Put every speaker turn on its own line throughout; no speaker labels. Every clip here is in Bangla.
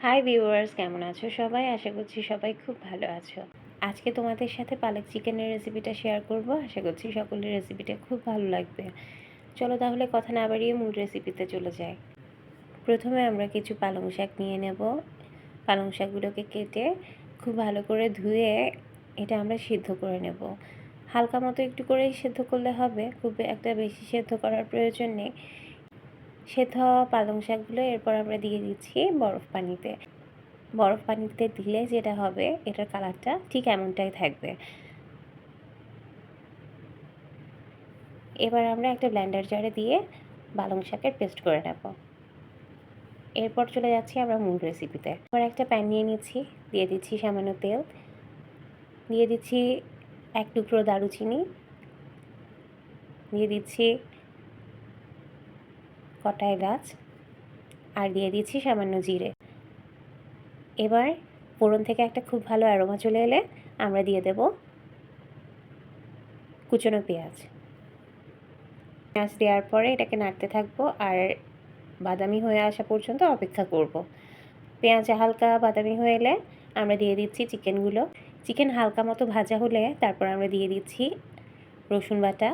হাই ভিউয়ার্স, কেমন আছো সবাই? আশা করছি সবাই খুব ভালো আছো। আজকে তোমাদের সাথে পালক চিকেনের রেসিপিটা শেয়ার করব। আশা করছি সকলের রেসিপিটা খুব ভালো লাগবে। চলো তাহলে কথা না বাড়িয়ে মূল রেসিপিতে চলে যাই। প্রথমে আমরা কিছু পালং শাক নিয়ে নেব। পালং শাকগুলোকে কেটে খুব ভালো করে ধুয়ে এটা আমরা সিদ্ধ করে নেব। হালকা মতো একটু করেই সিদ্ধ করলে হবে, খুব একটা বেশি সিদ্ধ করার প্রয়োজন নেই। সেদ্ধ হওয়া পালং শাকগুলো এরপর আমরা দিয়ে দিচ্ছি বরফ পানিতে। বরফ পানিতে দিলে যেটা হবে, এটার কালারটা ঠিক এমনটাই থাকবে। এবার আমরা একটা ব্লেন্ডার জারে দিয়ে পালং শাকের পেস্ট করে নেব। এরপর চলে যাচ্ছি আমরা মূল রেসিপিতে। এবার একটা প্যান নিয়ে নিচ্ছি, দিয়ে দিচ্ছি সামান্য তেল, দিয়ে দিচ্ছি এক টুকরো দারুচিনি, দিয়ে দিচ্ছি কটা এলাচ, আর দিয়ে দিচ্ছি সামান্য জিরে। এবার ফোড়ন থেকে একটা খুব ভালো অ্যারোমা চলে এলে আমরা দিয়ে দেব কুচনো পেঁয়াজ। পেঁয়াজ দেওয়ার পরে এটাকে নাড়তে থাকবো আর বাদামি হয়ে আসা পর্যন্ত অপেক্ষা করব। পেঁয়াজ হালকা বাদামি হয়ে এলে আমরা দিয়ে দিচ্ছি চিকেনগুলো। চিকেন হালকা মতো ভাজা হলে তারপর আমরা দিয়ে দিচ্ছি রসুন বাটা,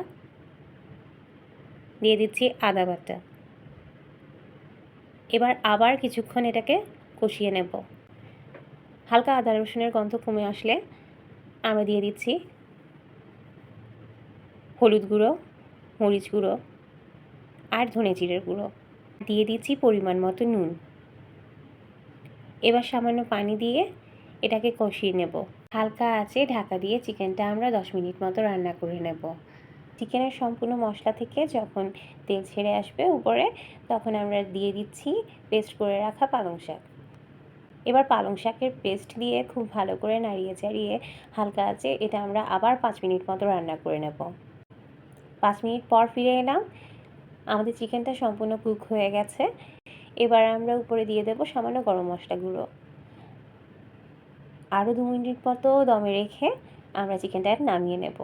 দিয়ে দিচ্ছি আদা বাটা। এবার আবার কিছুক্ষণ এটাকে কষিয়ে নেব। হালকা আদা রসুনের গন্ধ কমে আসলে আমরা দিয়ে দিচ্ছি হলুদ গুঁড়ো, মরিচ গুঁড়ো আর ধনে জিরের গুঁড়ো, দিয়ে দিচ্ছি পরিমাণ মতো নুন। এবার সামান্য পানি দিয়ে এটাকে কষিয়ে নেব। হালকা আঁচে ঢাকা দিয়ে চিকেনটা আমরা 10 মিনিট মতো রান্না করে নেব। চিকেনের সম্পূর্ণ মশলা থেকে যখন তেল ছেড়ে আসবে উপরে, তখন আমরা দিয়ে দিচ্ছি পেস্ট করে রাখা পালং শাক। এবার পালং শাকের পেস্ট দিয়ে খুব ভালো করে নাড়িয়ে চাড়িয়ে হালকা আঁচে এটা আমরা আবার 5 মিনিট মতো রান্না করে নেব। 5 মিনিট পর ফিরে এলাম, আমাদের চিকেনটা সম্পূর্ণ কুক হয়ে গেছে। এবার আমরা উপরে দিয়ে দেব সামান্য গরম মশলা গুঁড়ো। আরও 2 মিনিট মতো দমে রেখে আমরা চিকেনটা নামিয়ে নেব।